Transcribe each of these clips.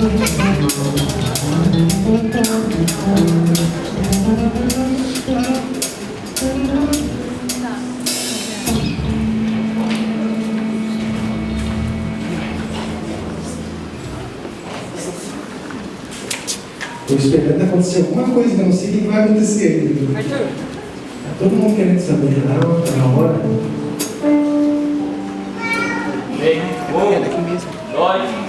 Estou esperando acontecer alguma coisa, que eu não sei o que vai acontecer. Tá todo mundo querendo saber, tá na hora. Vem, dois.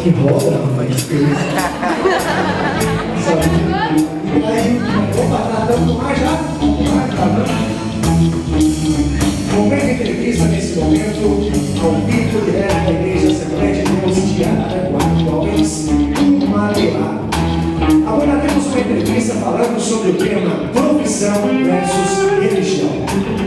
Que rola, rapaz. E aí, opa, tá dando no ar já? Tá dando. Momento de entrevista nesse momento, ao vivo direto da Igreja Assembleia de Deus de Araranguá, Jovens, Madeira. Agora temos uma entrevista falando sobre o tema profissão versus religião.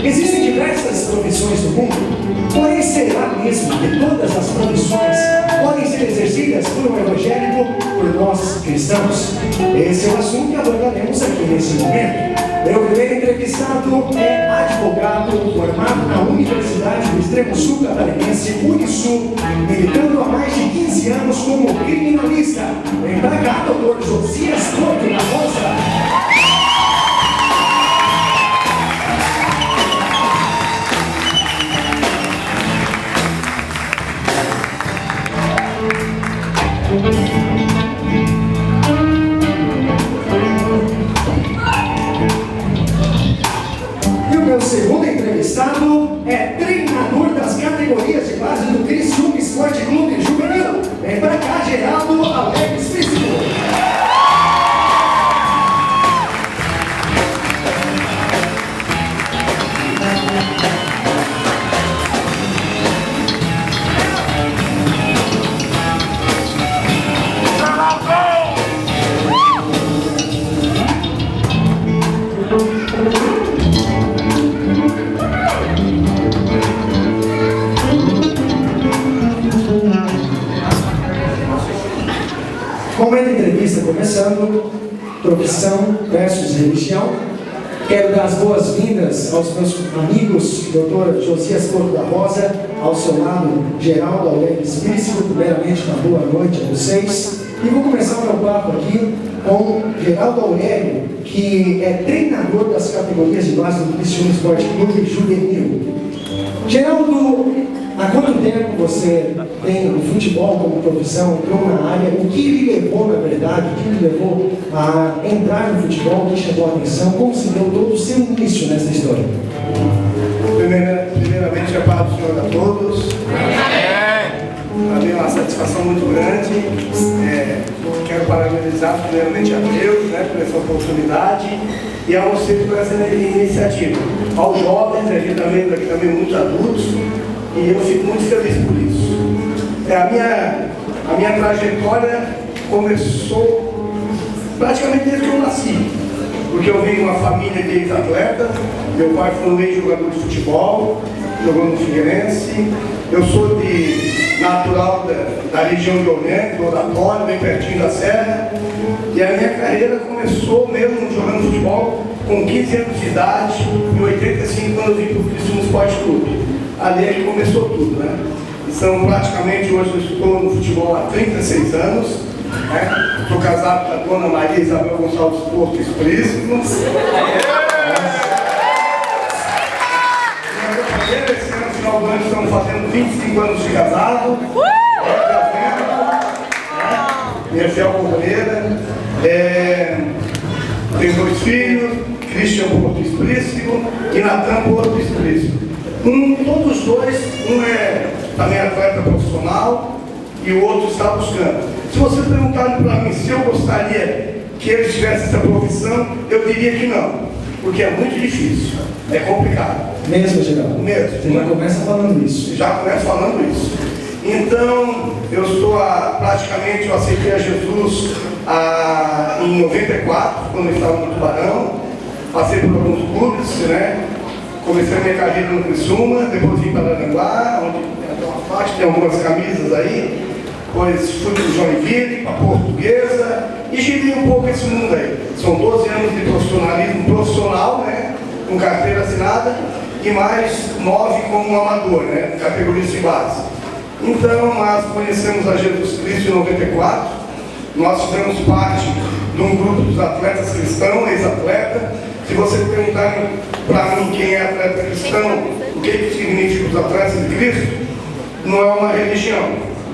Existem diversas profissões no mundo, porém será mesmo que todas as profissões podem ser exercidas por um evangélico, por nós cristãos? Esse é o assunto que abordaremos aqui nesse momento. Meu primeiro entrevistado é advogado formado na Universidade do Extremo Sul Catarinense, Unisul, militando há mais de 15 anos como criminalista. Vem pra cá, doutor Josias Porto da Rosa. E o meu segundo entrevistado é treinador das categorias de base do Criciúma Esporte Clube Juvenil. Vem pra cá, Geraldo Alex Físico. Momento de entrevista começando, profissão versus religião. Quero dar as boas-vindas aos meus amigos, doutor Josias Porto da Rosa, ao seu lado, Geraldo Alex Físico. Primeiramente, uma boa noite a vocês. E vou começar o meu papo aqui com Geraldo Aurélio, que é treinador das categorias de base do Criciúma Esporte Clube Juvenil. Geraldo, há quanto tempo você tem o futebol como profissão, entrou na área? O que lhe levou, na verdade, o que lhe levou a entrar no futebol, o que chamou a atenção? Como se deu todo o seu início nessa história? Primeiramente, a paz do Senhor a todos. Para mim é uma satisfação muito grande. Quero parabenizar primeiramente a Deus, por essa oportunidade e a vocês por essa iniciativa. Aos jovens, a gente está vendo aqui também muitos adultos, e eu fico muito feliz por isso. A minha trajetória começou praticamente desde que eu nasci, porque eu venho de uma família de ex-atleta. Meu pai foi um ex-jogador de futebol, jogou no Figueirense. Eu sou natural da região de Orlando, do Oratório, bem pertinho da Serra. E a minha carreira começou mesmo jogando futebol com 15 anos de idade. Em 85, quando eu vim para o Criciúma Esporte Clube. Ali é que começou tudo, Então, praticamente, hoje eu estou no futebol há 36 anos. Estou casado com a dona Maria Isabel Gonçalves Porto Explícito. Esse ano, no final do ano, estamos fazendo 25 anos de casado. Minha fiel companheira. Tenho 2 filhos, Christian Porto Explícito e Natan Porto Explícito. Todos os dois, um é também atleta profissional e o outro está buscando. Se vocês perguntarem para mim se eu gostaria que eles tivessem essa profissão, eu diria que não, porque é muito difícil, é complicado. Mesmo, Geraldo? Mesmo. Você já começa falando isso? Já começo falando isso. Então, eu estou praticamente, eu aceitei a Jesus em 94, quando eu estava no Tubarão. Passei por alguns clubes, Comecei a minha carreira no Criciúma, depois vim para Araranguá, onde tem uma parte, tem algumas camisas aí. Depois fui para o Joinville, para a Portuguesa, e girei um pouco esse mundo aí. São 12 anos de profissionalismo profissional, com carteira assinada. e mais 9 como amador, né? Categorias de base. Então, nós conhecemos a Jesus Cristo em 94, nós fizemos parte de um grupo dos atletas cristãos, ex-atleta. Se você perguntar para mim quem é atleta cristão, o que significa os atletas de Cristo, não é uma religião,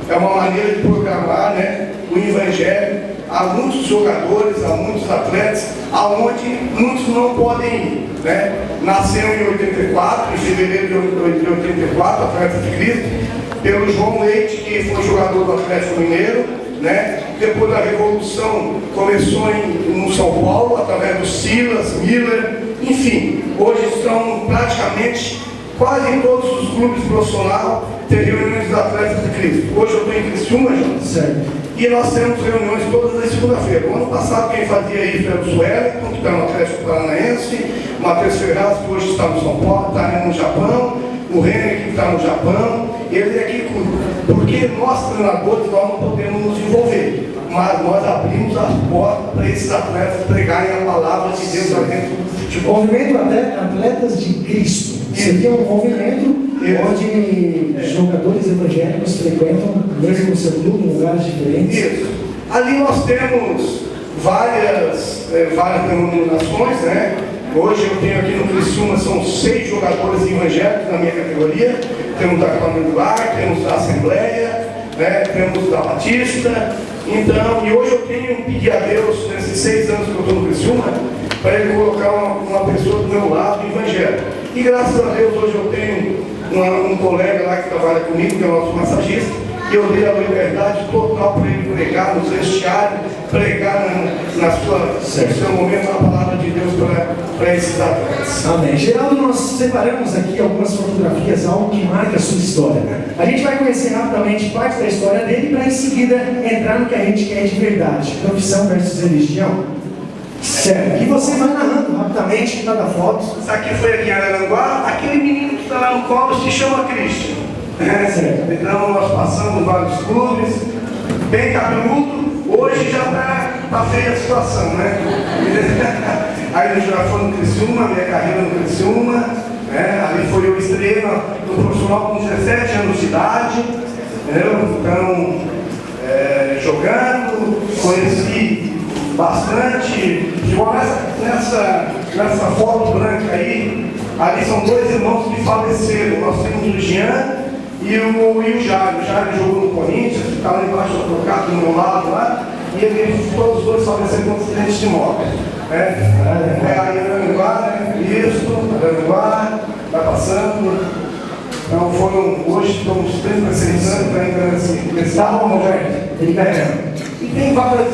é uma maneira de programar, né, o evangelho. Há muitos jogadores, há muitos atletas, aonde muitos não podem ir, né? Nasceu em 84, em fevereiro de 84, atleta de Cristo, pelo João Leite, que foi jogador do Atlético Mineiro, né? Depois da Revolução começou no São Paulo, através do Silas, Miller, enfim, hoje estão praticamente quase em todos os clubes profissionais tem reuniões dos atletas de Cristo. Hoje eu estou em Criciúma, João. Certo. E nós temos reuniões todas as segunda-feira. O ano passado quem fazia isso era o Suelton, que está no Atlético Paranaense, o Matheus Ferraz, que hoje está no São Paulo, está no Japão, o Renner, que está no Japão, ele aqui cuida. Porque nós, treinadores, nós não podemos nos envolver, mas nós abrimos as portas para esses atletas pregarem a palavra de Deus lá dentro do futebol. O movimento Atletas de Cristo seria um movimento onde jogadores evangélicos frequentam, mesmo no seu clube, em lugares diferentes. Isso. Ali nós temos várias denominações, né? Hoje eu tenho aqui no Criciúma, são 6 jogadores evangélicos na minha categoria. Temos da Quadrangular, temos da Assembleia, né? Temos da Batista. Então, e hoje eu tenho pedido a Deus, nesses 6 anos que eu estou no Criciúma, para Ele colocar uma pessoa do meu lado evangélico. E graças a Deus hoje eu tenho um colega lá que trabalha comigo, que é o nosso massagista, e eu dei a liberdade total para ele pregar nos vestiários, pregar no seu momento a palavra de Deus para esses atletas. Amém. Geraldo, nós separamos aqui algumas fotografias, algo que marca a sua história. A gente vai conhecer rapidamente parte da história dele para em seguida entrar no que a gente quer de verdade, profissão versus religião. Certo. E você vai narrando rapidamente cada foto. Isso aqui foi aqui em Araranguá, aquele menino que está lá no colo se chama Cristian. Certo. Então nós passamos vários clubes, bem cabeludo, hoje já está feia a situação, né? Aí eu já fui no Criciúma, minha carreira no Criciúma, né? Ali foi eu estreia no profissional com 17 anos de idade, entendeu? Então, jogando, conheci bastante, igual nessa foto branca aí, ali são 2 irmãos que faleceram. Nós temos o Jean e o Jário. O Jário jogou no Corinthians, ficava embaixo do trocado do meu lado lá, e todos os dois faleceram com acidentes de moto. Aí Araranguá, né? Isso, Araranguá, vai passando. Então hoje estamos 36 anos ainda nesse Tá bom, Roberto. E tem várias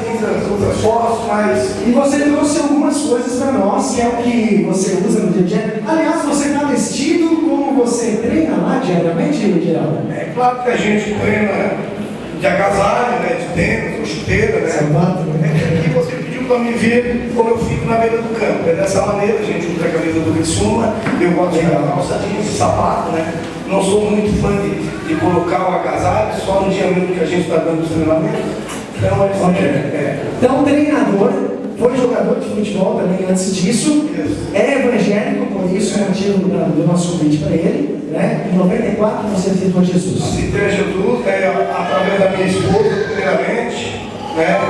outras fotos, mas... E você trouxe algumas coisas para nós, que é o que você usa no dia a dia. Aliás, você está vestido como você treina lá diariamente, Geraldo? É claro que a gente treina de agasalho, né, de tênis, ou chuteira, né? Sapato, né? E você pediu para me ver como eu fico na beira do campo. É dessa maneira, a gente usa a camisa do Criciúma, eu gosto de calça jeans e sapato, né? Não sou muito fã de colocar o agasalho, só no dia mesmo que a gente está dando os treinamentos. Então, Então, treinador, foi jogador de futebol também antes disso, é evangélico, por isso é o motivo do nosso convite para ele, né? Em 94 você aceitou Jesus. Aceitei Jesus, através da minha esposa, primeiramente, né?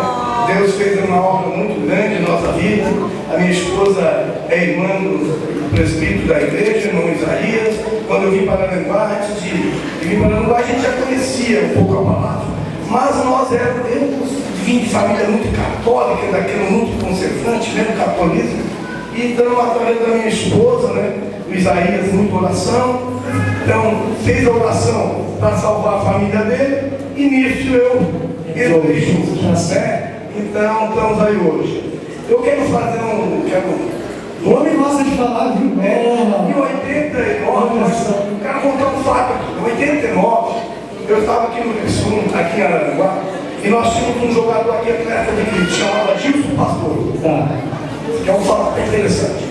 Deus fez uma obra muito grande em nossa vida. A minha esposa é irmã do presbítero da igreja, irmão Isaías. Quando eu vim para Araranguá, antes de vir para Araranguá, a gente já conhecia um pouco a palavra. Mas nós vim de família muito católica, daquele muito conservante, mesmo católico. Então, através da minha esposa, né, o Isaías, muita oração. Então, fez a oração para salvar a família dele, e nisso eu entrei junto, né? Então, estamos aí hoje. Eu quero fazer O homem gosta de falar, viu? Em 89, quero contar um fato aqui. Em 89, eu estava aqui no Criciúma, aqui em Araranguá, e nós tínhamos um jogador aqui, atleta de Cristo, chamado Gilson Pastor. Que é um fato interessante.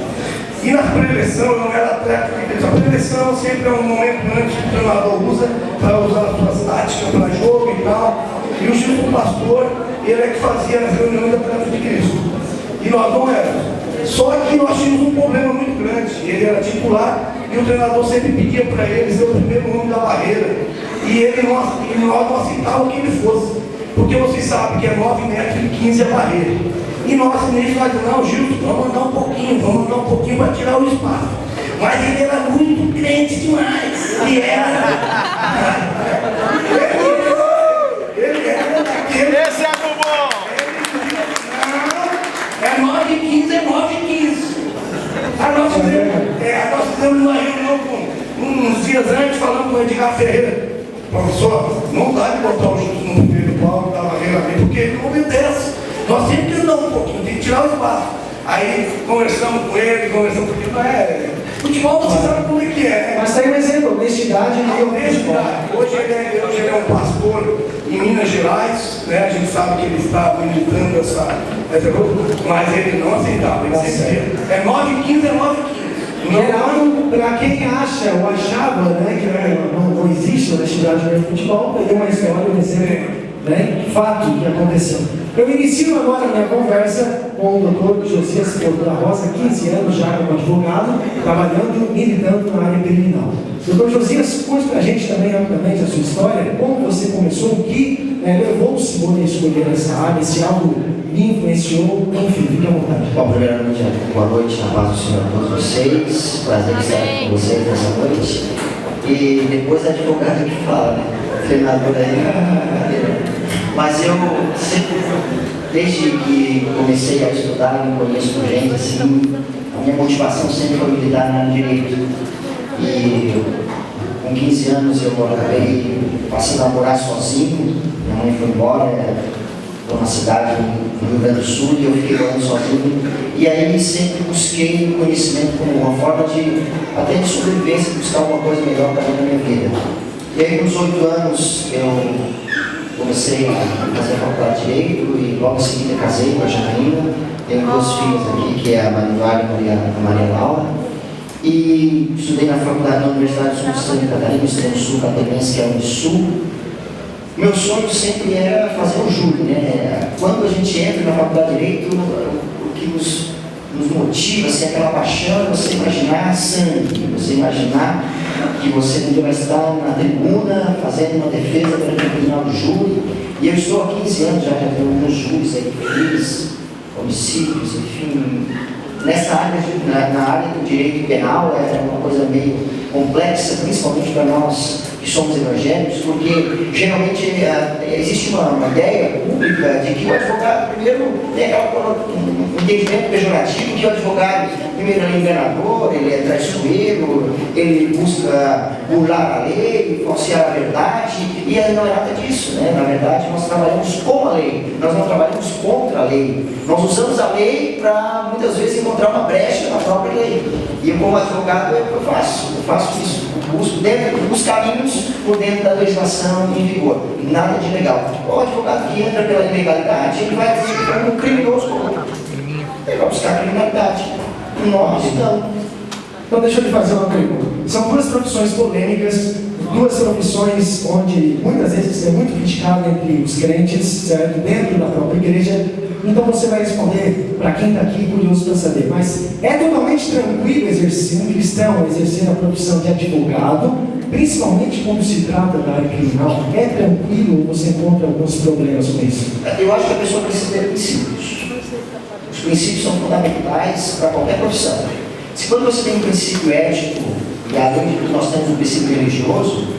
E na preleção, eu não era atleta de Cristo. A preleção sempre é um momento antes que o treinador usa para usar as suas táticas para jogo e tal. E o Gilson Pastor, ele é que fazia as reuniões da atleta de Cristo. E nós não éramos. Só que nós tínhamos um problema muito grande. Ele era titular e o treinador sempre pedia para ele ser o primeiro homem da barreira. E nós não aceitávamos que ele fosse. Porque vocês sabem que é 9 metros e 15 a barreira. E nós, nisso, nós dizemos, não, Gilson, vamos andar um pouquinho para tirar o espaço. Mas ele era muito crente demais. E ele era daquele. Esse é do bom! É 9 e 15, é 9 e 15. Nós fizemos uma reunião uns dias antes, falando com o Edgar Ferreira. Professor, não dá de botar o Gilson no primeiro pau da barreira ali, porque ele não obedece. Nós temos que andar um pouquinho, tem que tirar o espaço. Aí conversamos com ele, conversamos com ele. Futebol você sabe como é que é. Mas tem um exemplo, honestidade e honestidade. Hoje ele é um pastor em Minas Gerais, né? A gente sabe que ele está militando essa mas ele não aceitava. Ele sempre é 9 e 15, é 9 e 15. Geraldo, para quem acha ou achava, né, que não existe honestidade no futebol, eu dei uma história, um exemplo, né, fato que aconteceu. Eu inicio agora a minha conversa com o Dr. Josias Porto da Rosa, 15 anos já como advogado, trabalhando, militando na área criminal. Dr. Josias, conte para a gente também rapidamente a sua história, como você começou, o que levou o Simone a escolher essa área, se algo me influenciou, enfim, fique à vontade. Bom, primeiramente, boa noite, a paz do Senhor a todos vocês, prazer estar aqui com vocês nessa noite. E depois a advogada que fala, né? Treinador aí. Mas eu sempre, desde que comecei a estudar, me conheço por gente, assim, a minha motivação sempre foi militar na área de direito. E com 15 anos eu acabei passando a morar sozinho, minha mãe foi embora, estou na cidade do Rio Grande do Sul e eu fiquei morando sozinho. E aí sempre busquei conhecimento como uma forma de, até de sobrevivência, buscar alguma coisa melhor para a minha vida. E aí com os 8 anos eu comecei a fazer a faculdade de Direito e logo em seguida casei com a Janaína. Tenho 2 filhas aqui, que é a Maria Eduarda e a Maria Laura. E estudei na faculdade da Universidade do Sul de Santa Catarina, Extremo Sul Catarinense, que é a Unisul. Meu sonho sempre era fazer o júri, né? Quando a gente entra na faculdade de Direito, o que nos motiva, assim, aquela paixão é você imaginar sangue, você imaginar que você vai estar na tribuna fazendo uma defesa perante o tribunal do júri. E eu estou há 15 anos, já tenho alguns júris aí que fiz, homicídios, enfim. Nessa área, na área do direito penal, é uma coisa meio complexa, principalmente para nós que somos evangélicos, porque geralmente existe uma ideia pública de que o advogado, primeiro, tem um entendimento pejorativo, que o advogado, primeiro, ele é enganador, ele é traiçoeiro, ele busca burlar a lei, falsear a verdade, e não é nada disso, né? Na verdade, nós trabalhamos com a lei, nós não trabalhamos contra a lei, nós usamos a lei para, muitas vezes, encontrar uma brecha na própria lei. E eu, como advogado, eu faço isso, busco dentro dos caminhos por dentro da legislação em vigor, nada de legal. O advogado que entra pela ilegalidade, ele vai ser um criminoso comum. Ele vai buscar criminalidade. Nós não. Então deixa eu lhe fazer uma pergunta. São 2 profissões polêmicas, 2 profissões onde muitas vezes é muito criticado entre os crentes, certo? Dentro da própria igreja. Então você vai responder para quem está aqui curioso para saber. Mas é totalmente tranquilo exercer um cristão exercer a profissão de advogado, principalmente quando se trata da área criminal? É tranquilo ou você encontra alguns problemas com isso? Eu acho que a pessoa precisa ter princípios. Os princípios são fundamentais para qualquer profissão. Se quando você tem um princípio ético, e além de tudo nós temos um princípio religioso,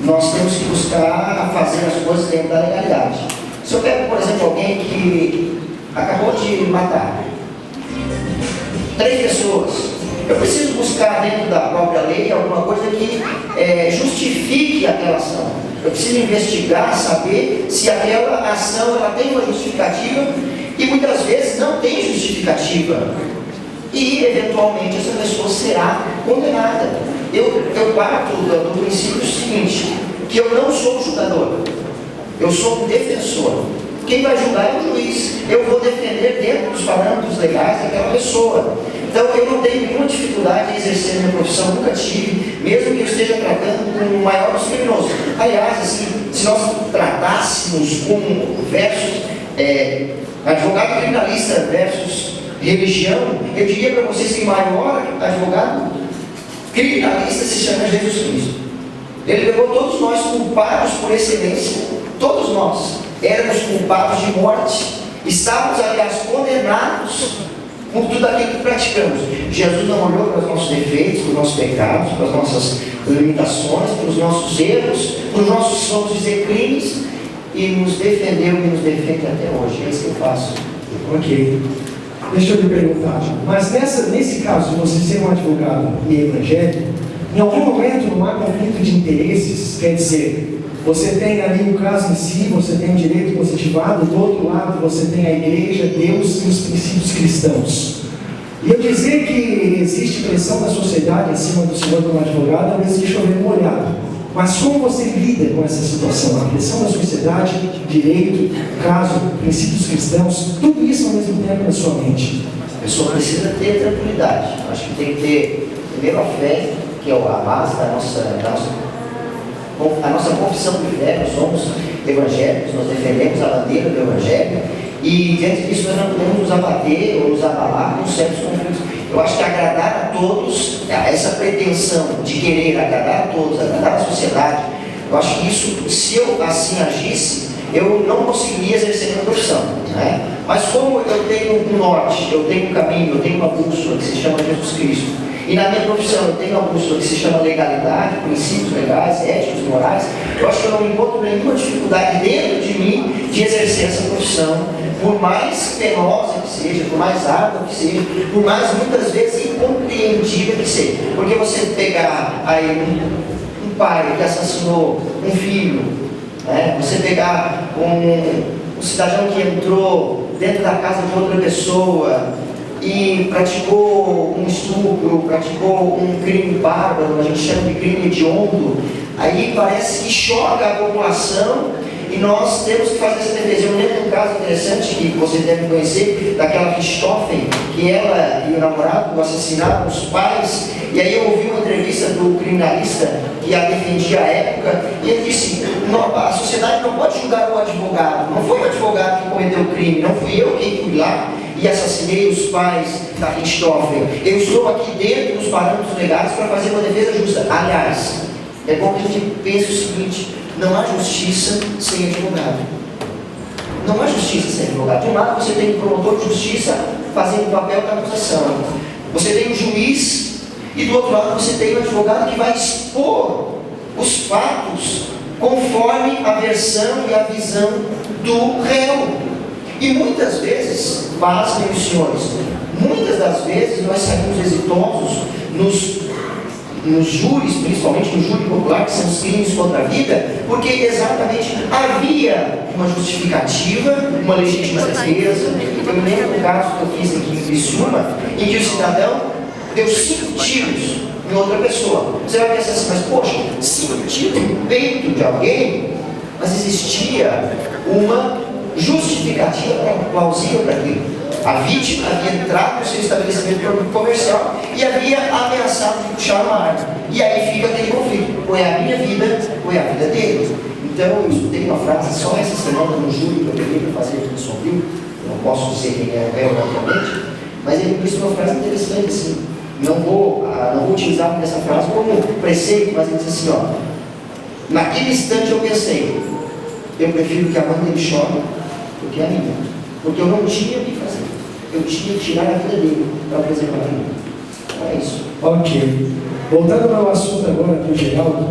nós temos que buscar fazer as coisas dentro da legalidade. Se eu pego, por exemplo, alguém que acabou de matar 3 pessoas, eu preciso buscar dentro da própria lei alguma coisa que justifique aquela ação. Eu preciso investigar, saber se aquela ação ela tem uma justificativa, e muitas vezes não tem justificativa. E, eventualmente, essa pessoa será condenada. Eu parto do princípio seguinte, que eu não sou um julgador, eu sou um defensor. Quem vai julgar é o juiz. Eu vou defender dentro dos parâmetros legais daquela pessoa. Então, eu não tenho nenhuma dificuldade em exercer a minha profissão, nunca tive, mesmo que eu esteja tratando com o maior dos criminosos. Aliás, assim, se nós tratássemos com versus advogado criminalista versus religião, eu diria para vocês que o maior advogado criminalista se chama Jesus Cristo. Ele pegou todos nós culpados por excelência, todos nós éramos culpados de morte, estávamos, aliás, condenados por tudo aquilo que praticamos. Jesus não olhou para os nossos defeitos, para os nossos pecados, para as nossas limitações, para os nossos erros, para os nossos, vamos dizer, crimes, e nos defendeu e nos defende até hoje. É isso que eu faço. Ok. Deixa eu lhe perguntar, mas nesse caso de você ser um advogado e evangélico, em algum momento não há conflito de interesses? Quer dizer, você tem ali o caso em si, você tem o direito positivado, do outro lado você tem a igreja, Deus e os princípios cristãos. E eu dizer que existe pressão da sociedade acima do senhor como advogado, às vezes chover molhado. Mas como você lida com essa situação? A pressão da sociedade, direito, caso, princípios cristãos, tudo isso ao mesmo tempo na sua mente. A pessoa precisa ter tranquilidade. Acho que tem que ter, primeiro, a fé, que é a base da nossa confissão de fé. Nós somos evangélicos, nós defendemos a bandeira do evangelho, e diante disso nós não podemos nos abater ou nos abalar com certos conflitos. Eu acho que agradar a todos, essa pretensão de querer agradar a todos, agradar a sociedade, eu acho que isso, se eu assim agisse, eu não conseguiria exercer minha profissão, né? Mas como eu tenho um norte, eu tenho um caminho, eu tenho uma bússola que se chama Jesus Cristo, e na minha profissão eu tenho uma bússola que se chama legalidade, princípios legais, éticos, morais, eu acho que eu não encontro nenhuma dificuldade dentro de mim de exercer essa profissão, por mais penosa que seja, por mais árdua que seja, por mais muitas vezes incompreendível que seja. Porque você pegar aí um pai que assassinou um filho, né? Você pegar um cidadão que entrou dentro da casa de outra pessoa e praticou um estupro, praticou um crime bárbaro, a gente chama de crime hediondo, aí parece que choca a população. E nós temos que fazer essa defesa. Eu lembro de um caso interessante que você deve conhecer, daquela Richthofen, que ela e o namorado assassinaram os pais. E aí eu ouvi uma entrevista do criminalista que a defendia à época, e ele disse: a sociedade não pode julgar o advogado. Não foi o advogado que cometeu o crime, não fui eu quem fui lá e assassinei os pais da Richthofen. Eu estou aqui dentro dos parâmetros legais para fazer uma defesa justa. Aliás, é bom que a gente pense o seguinte: não há justiça sem advogado. Não há justiça sem advogado. De um lado você tem o promotor de justiça fazendo o papel da acusação. Você tem o juiz e do outro lado você tem o advogado que vai expor os fatos conforme a versão e a visão do réu. E muitas vezes, pasmem os senhores, muitas das vezes nós saímos exitosos nos júris, principalmente no júri popular, que são os crimes contra a vida, porque exatamente havia uma justificativa, uma legítima defesa. Eu me lembro do caso que eu fiz aqui em Criciúma, em que o cidadão deu 5 tiros em outra pessoa. Você vai pensar assim, mas poxa, 5 tiros no peito de alguém? Mas existia uma justificativa plausível para aquilo. A vítima havia entrado no seu estabelecimento comercial e havia ameaçado de puxar uma arma. E aí fica aquele conflito: ou é a minha vida, ou é a vida dele. Então eu escutei uma frase só essa semana no júri que eu peguei para fazer aqui no Sombrio. Eu não posso dizer quem é obviamente, mas ele me disse uma frase interessante assim. Não vou utilizar essa frase como preceito, mas ele disse assim: ó, naquele instante eu pensei, eu prefiro que a mãe dele chore do que a minha, porque eu não tinha o que fazer. Eu tinha que tirar a vida dele para preservar a minha. Então é isso. Ok. Voltando ao assunto agora para o Geraldo.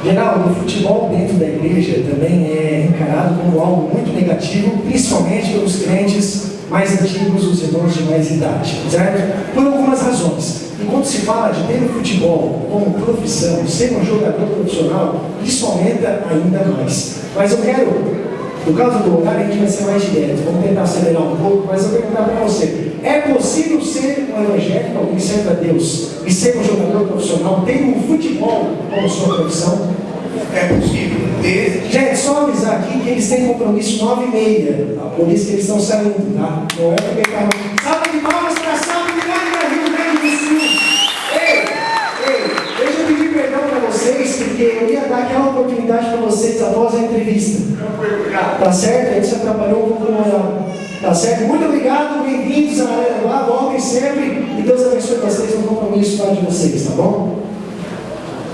Geraldo, o futebol dentro da igreja também é encarado como algo muito negativo, principalmente pelos crentes mais antigos, os irmãos de mais idade, certo? Por algumas razões. Enquanto se fala de ter o futebol como profissão, ser um jogador profissional, isso aumenta ainda mais. Mas eu quero, no caso do horário, a gente vai ser mais direto. Vamos tentar acelerar um pouco, mas eu vou perguntar para você: é possível ser um evangélico, alguém que serve a Deus, e ser um jogador profissional, tendo o futebol como sua profissão? É possível, desde... Gente, só avisar aqui que eles têm compromisso 9h30, por isso que eles estão saindo, tá? Não é porque tá... Salve de palmas para Salve de Rio Grande do Sul! Ei, deixa eu pedir perdão para vocês, porque eu ia dar aquela oportunidade para vocês após a entrevista. Tá certo? A gente se atrapalhou um pouco no Tá certo? Muito obrigado, bem-vindos à Arena. Voltem sempre e Deus abençoe vocês no compromisso de vocês, tá bom?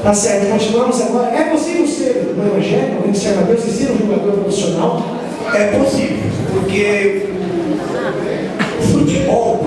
Tá certo, continuamos agora. É possível ser um evangélico, alguém que serve a Deus e ser um jogador profissional? É possível, porque futebol